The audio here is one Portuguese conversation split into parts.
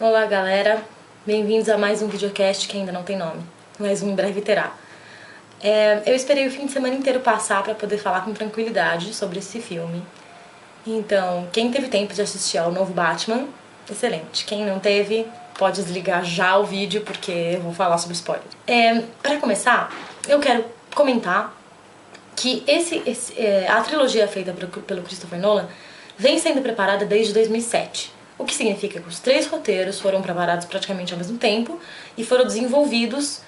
Olá galera, bem-vindos a mais um videocast que ainda não tem nome, mas em breve terá. Eu esperei o fim de semana inteiro passar para poder falar com tranquilidade sobre esse filme. Então, quem teve tempo de assistir ao novo Batman, excelente. Quem não teve, pode desligar já o vídeo porque eu vou falar sobre spoiler. Para começar, eu quero comentar que a trilogia feita pelo Christopher Nolan vem sendo preparada desde 2007. O que significa que os 3 roteiros foram preparados praticamente ao mesmo tempo e foram desenvolvidos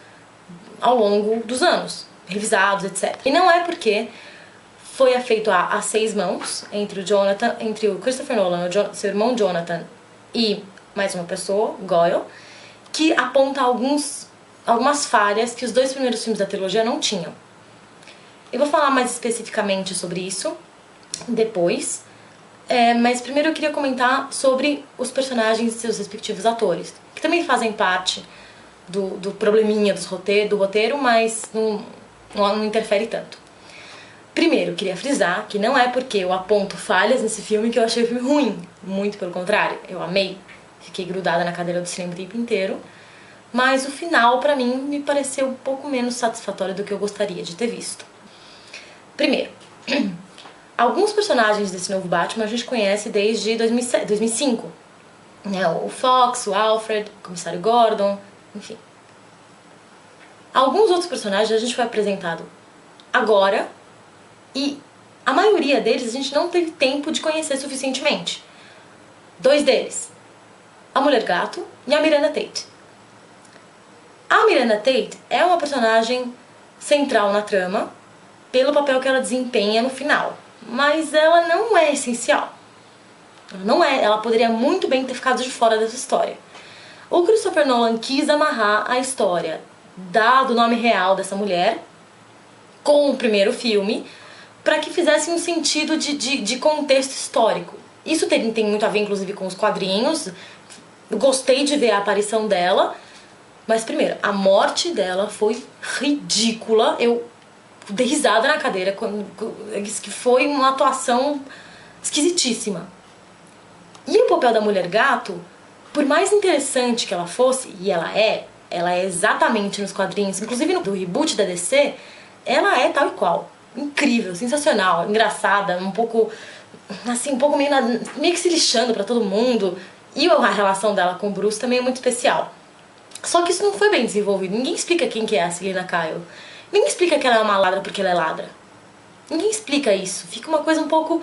ao longo dos anos, revisados, etc. E não é porque foi feito a 6 mãos entre o Christopher Nolan, seu irmão Jonathan e mais uma pessoa, Goyle, que aponta algumas falhas que os 2 primeiros filmes da trilogia não tinham. Eu vou falar mais especificamente sobre isso depois. Mas primeiro eu queria comentar sobre os personagens e seus respectivos atores, que também fazem parte do probleminha do roteiro, mas não interfere tanto. Primeiro, eu queria frisar que não é porque eu aponto falhas nesse filme que eu achei o filme ruim. Muito pelo contrário, eu amei. Fiquei grudada na cadeira do cinema o tempo inteiro. Mas o final, pra mim, me pareceu um pouco menos satisfatório do que eu gostaria de ter visto. Primeiro, alguns personagens desse novo Batman a gente conhece desde 2005. Né? O Fox, o Alfred, o Comissário Gordon, enfim. Alguns outros personagens a gente foi apresentado agora e a maioria deles a gente não teve tempo de conhecer suficientemente. 2 deles, a Mulher-Gato e a Miranda Tate. A Miranda Tate é uma personagem central na trama pelo papel que ela desempenha no final. Mas ela não é essencial. Ela poderia muito bem ter ficado de fora dessa história. O Christopher Nolan quis amarrar a história do nome real dessa mulher com o primeiro filme para que fizesse um sentido de contexto histórico. Isso tem muito a ver, inclusive, com os quadrinhos. Eu gostei de ver a aparição dela. Mas, primeiro, a morte dela foi ridícula. Eu dei risada na cadeira quando eu disse que foi uma atuação esquisitíssima. E o papel da Mulher-Gato, por mais interessante que ela fosse, e ela é exatamente nos quadrinhos, inclusive no reboot da DC, ela é tal e qual. Incrível, sensacional, engraçada, um pouco meio que se lixando pra todo mundo. E a relação dela com o Bruce também é muito especial. Só que isso não foi bem desenvolvido. Ninguém explica quem que é a Selina Kyle. Ninguém explica que ela é uma ladra porque ela é ladra. Ninguém explica isso. Fica uma coisa um pouco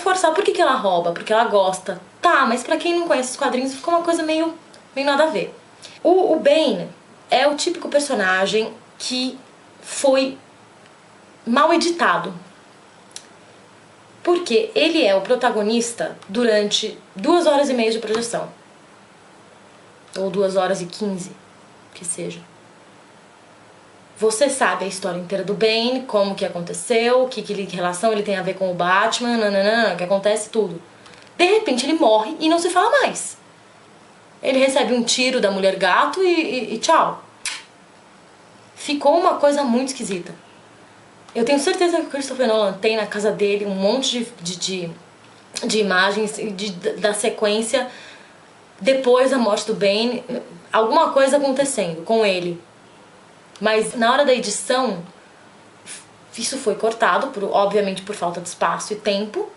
forçada. Por que ela rouba? Porque ela gosta. Tá, mas pra quem não conhece os quadrinhos, fica uma coisa meio nada a ver. O Bane é o típico personagem que foi mal editado. Porque ele é o protagonista durante 2 horas e meia de projeção. Ou 2 horas e 15, que seja. Você sabe a história inteira do Bane, como que aconteceu, que relação ele tem a ver com o Batman, que acontece tudo. De repente ele morre e não se fala mais. Ele recebe um tiro da Mulher-Gato e tchau. Ficou uma coisa muito esquisita. Eu tenho certeza que o Christopher Nolan tem na casa dele um monte de imagens da sequência depois da morte do Bane, alguma coisa acontecendo com ele. Mas na hora da edição, isso foi cortado, obviamente por falta de espaço e tempo,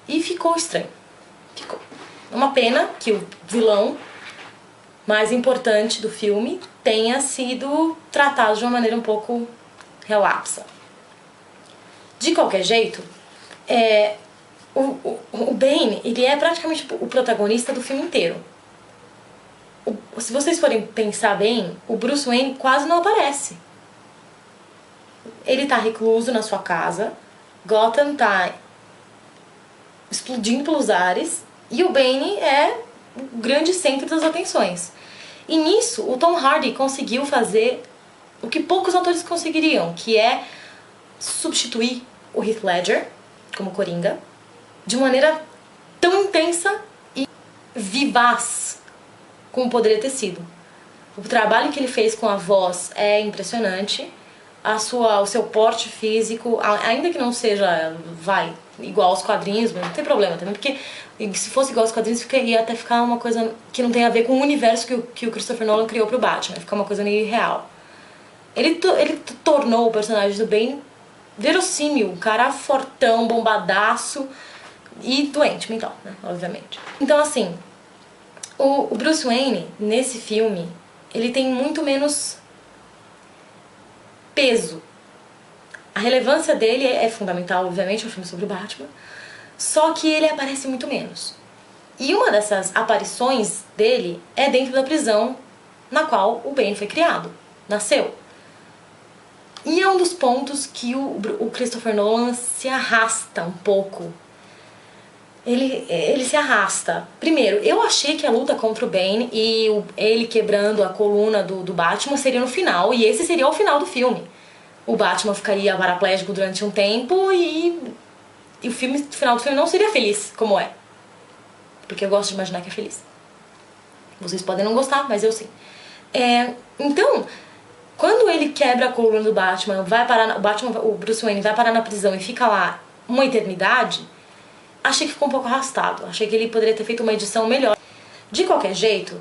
e ficou estranho. Ficou. É uma pena que o vilão mais importante do filme tenha sido tratado de uma maneira um pouco relapsa. De qualquer jeito, o Bane, ele é praticamente o protagonista do filme inteiro. Se vocês forem pensar bem, o Bruce Wayne quase não aparece. Ele tá recluso na sua casa, Gotham tá explodindo pelos ares, e o Bane é o grande centro das atenções. E nisso, o Tom Hardy conseguiu fazer o que poucos atores conseguiriam, que é substituir o Heath Ledger como Coringa de maneira tão intensa e vivaz como poderia ter sido. O trabalho que ele fez com a voz é impressionante. o seu porte físico, ainda que não seja, igual aos quadrinhos, mas não tem problema também, porque se fosse igual aos quadrinhos, ia até ficar uma coisa que não tem a ver com o universo que o Christopher Nolan criou pro Batman, ia ficar uma coisa meio irreal. Ele tornou o personagem do Bane verossímil, um cara fortão, bombadaço e doente mental, né, obviamente. Então, assim, o Bruce Wayne, nesse filme, ele tem muito menos peso. A relevância dele é fundamental, obviamente, é um filme sobre o Batman, só que ele aparece muito menos. E uma dessas aparições dele é dentro da prisão na qual o Bane foi criado, nasceu. E é um dos pontos que o Christopher Nolan se arrasta um pouco. Ele se arrasta. Primeiro, eu achei que a luta contra o Bane e ele quebrando a coluna do Batman seria no final, e esse seria o final do filme. O Batman ficaria paraplégico durante um tempo e o final do filme não seria feliz, como é. Porque eu gosto de imaginar que é feliz. Vocês podem não gostar, mas eu sim. Então, quando ele quebra a coluna do Batman, o Bruce Wayne vai parar na prisão e fica lá uma eternidade, achei que ficou um pouco arrastado. Achei que ele poderia ter feito uma edição melhor. De qualquer jeito,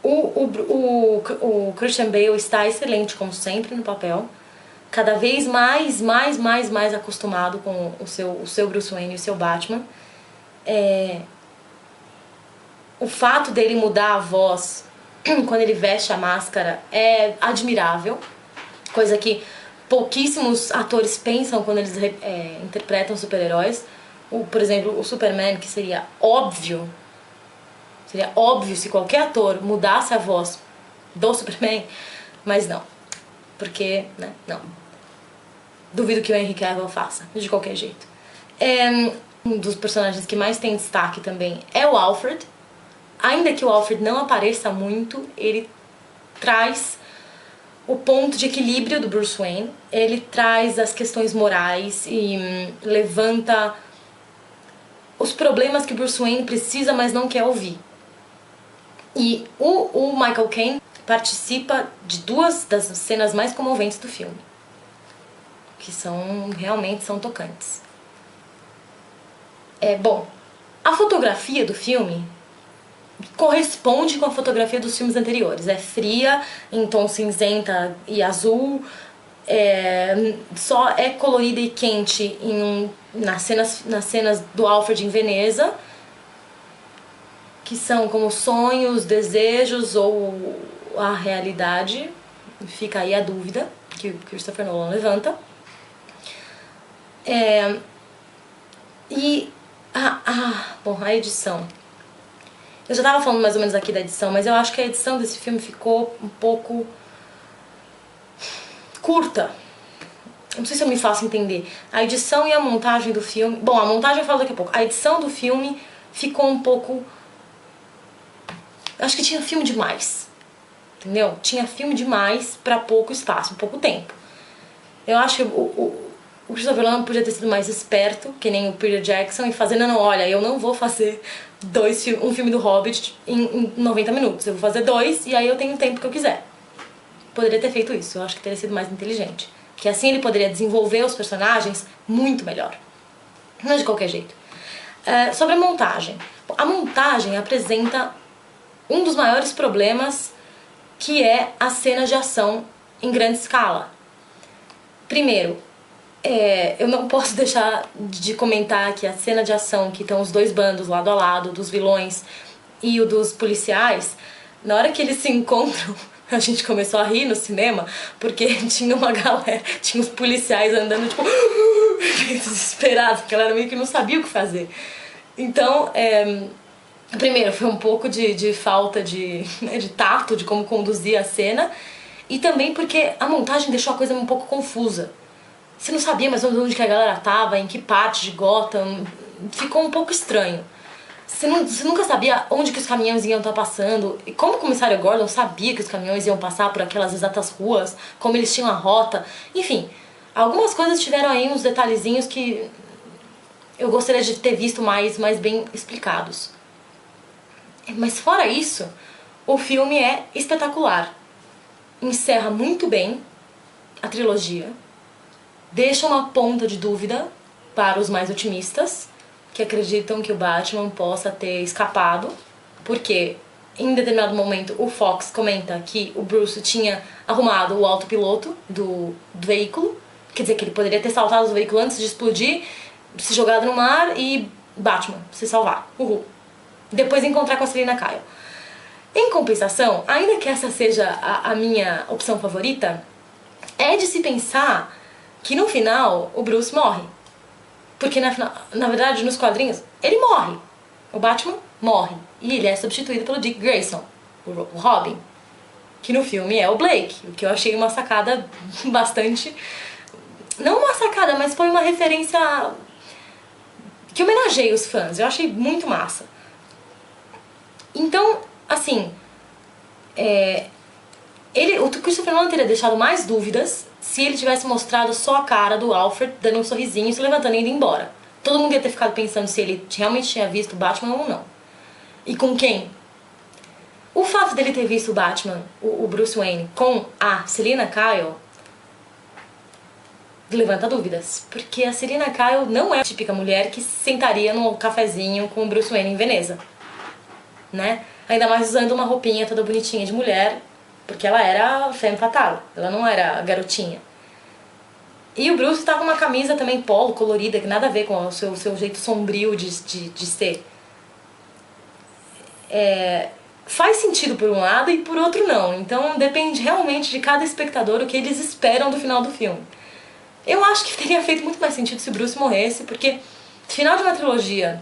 o Christian Bale está excelente, como sempre, no papel. Cada vez mais acostumado com o seu Bruce Wayne e o seu Batman. O fato dele mudar a voz quando ele veste a máscara é admirável. Coisa que pouquíssimos atores pensam quando eles interpretam super-heróis. Por exemplo, o Superman, que seria óbvio se qualquer ator mudasse a voz do Superman, mas não. Porque, né, não. Duvido que o Henry Cavill faça, de qualquer jeito. Um dos personagens que mais tem destaque também é o Alfred. Ainda que o Alfred não apareça muito, ele traz o ponto de equilíbrio do Bruce Wayne. Ele traz as questões morais e levanta os problemas que Bruce Wayne precisa, mas não quer ouvir. E o Michael Caine participa de duas das cenas mais comoventes do filme, que realmente são tocantes. Bom, a fotografia do filme corresponde com a fotografia dos filmes anteriores. É fria, em tom cinzenta e azul, só é colorida e quente nas cenas do Alfred em Veneza, que são como sonhos, desejos ou a realidade. Fica aí a dúvida que o Christopher Nolan levanta. Bom, a edição. Eu já tava falando mais ou menos aqui da edição, mas eu acho que a edição desse filme ficou um pouco curta. Não sei se eu me faço entender. A edição e a montagem do filme... Bom, a montagem eu falo daqui a pouco. A edição do filme ficou um pouco... Eu acho que tinha filme demais. Entendeu? Tinha filme demais pra pouco espaço, pouco tempo. Eu acho que o Christopher Nolan podia ter sido mais esperto, que nem o Peter Jackson, e fazer, não, olha, eu não vou fazer um filme do Hobbit em 90 minutos. Eu vou fazer 2 e aí eu tenho o tempo que eu quiser. Poderia ter feito isso, eu acho que teria sido mais inteligente. Que assim ele poderia desenvolver os personagens muito melhor. Mas de qualquer jeito. Sobre a montagem. A montagem apresenta um dos maiores problemas, que é as cenas de ação em grande escala. Primeiro, eu não posso deixar de comentar que a cena de ação, que estão os dois bandos lado a lado, dos vilões e o dos policiais, na hora que eles se encontram, a gente começou a rir no cinema, porque tinha uma galera, tinha os policiais andando, tipo, desesperados, porque a galera meio que não sabia o que fazer. Então, primeiro, foi um pouco de falta de tato, de como conduzir a cena, e também porque a montagem deixou a coisa um pouco confusa. Você não sabia mais ou menos onde que a galera tava, em que parte de Gotham, ficou um pouco estranho. Você nunca sabia onde que os caminhões iam estar passando, e como o comissário Gordon sabia que os caminhões iam passar por aquelas exatas ruas, como eles tinham a rota, enfim, algumas coisas tiveram aí uns detalhezinhos que eu gostaria de ter visto mais bem explicados. Mas fora isso, o filme é espetacular. encerra muito bem a trilogia, deixa uma ponta de dúvida para os mais otimistas, que acreditam que o Batman possa ter escapado, porque em determinado momento o Fox comenta que o Bruce tinha arrumado o autopiloto do veículo, quer dizer que ele poderia ter saltado do veículo antes de explodir, se jogado no mar e Batman se salvar, uhul. Depois encontrar com a Selina Kyle. Em compensação, ainda que essa seja a minha opção favorita, é de se pensar que no final o Bruce morre. Porque na verdade nos quadrinhos ele morre. O Batman morre. E ele é substituído pelo Dick Grayson, o Robin. Que no filme é o Blake. O que eu achei uma sacada bastante... Não uma sacada, mas foi uma referência que homenageia os fãs. Eu achei muito massa. Então, assim... o Christopher Nolan teria deixado mais dúvidas se ele tivesse mostrado só a cara do Alfred dando um sorrisinho, se levantando e indo embora. Todo mundo ia ter ficado pensando se ele realmente tinha visto o Batman ou não. E com quem? O fato dele ter visto o Batman, o Bruce Wayne, com a Selina Kyle, levanta dúvidas. Porque a Selina Kyle não é a típica mulher que sentaria num cafezinho com o Bruce Wayne em Veneza. Né? Ainda mais usando uma roupinha toda bonitinha de mulher, porque ela era femme fatale, ela não era garotinha. E o Bruce tá com uma camisa também polo, colorida, que nada a ver com o seu jeito sombrio de ser. Faz sentido por um lado e por outro não. Então depende realmente de cada espectador o que eles esperam do final do filme. Eu acho que teria feito muito mais sentido se o Bruce morresse, porque final de uma trilogia,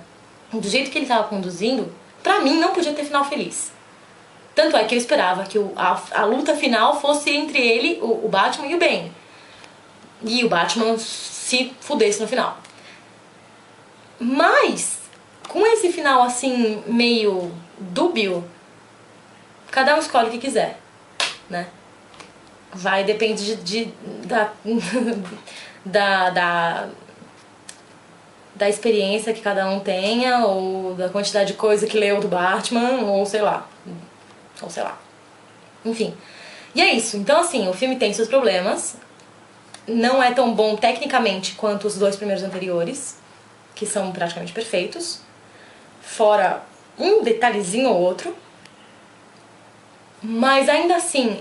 do jeito que ele tava conduzindo, pra mim não podia ter final feliz. Tanto é que eu esperava que a luta final fosse entre ele, o Batman e o Bane. E o Batman se fudesse no final. Mas, com esse final assim, meio dúbio, cada um escolhe o que quiser, né? Depende da experiência que cada um tenha, ou da quantidade de coisa que leu do Batman, ou sei lá. Enfim. E é isso. Então, assim, o filme tem seus problemas. Não é tão bom tecnicamente quanto os dois primeiros anteriores, que são praticamente perfeitos. Fora um detalhezinho ou outro. Mas ainda assim,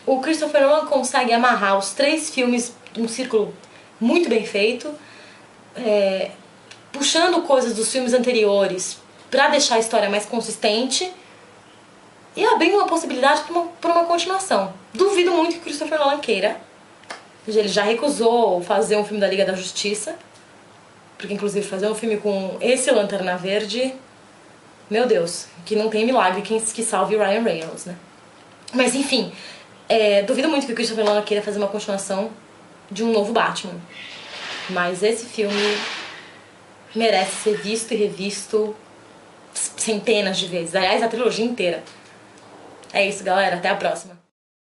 o Christopher Nolan consegue amarrar os 3 filmes num círculo muito bem feito, puxando coisas dos filmes anteriores pra deixar a história mais consistente e abrindo uma possibilidade para uma continuação. Duvido muito que o Christopher Nolan queira. Ele já recusou fazer um filme da Liga da Justiça, porque inclusive fazer um filme com esse Lanterna Verde, meu Deus, que não tem milagre que salve o Ryan Reynolds, né? Mas enfim, duvido muito que o Christopher Nolan queira fazer uma continuação de um novo Batman. Mas esse filme merece ser visto e revisto centenas de vezes. Aliás, a trilogia inteira. É isso, galera. Até a próxima.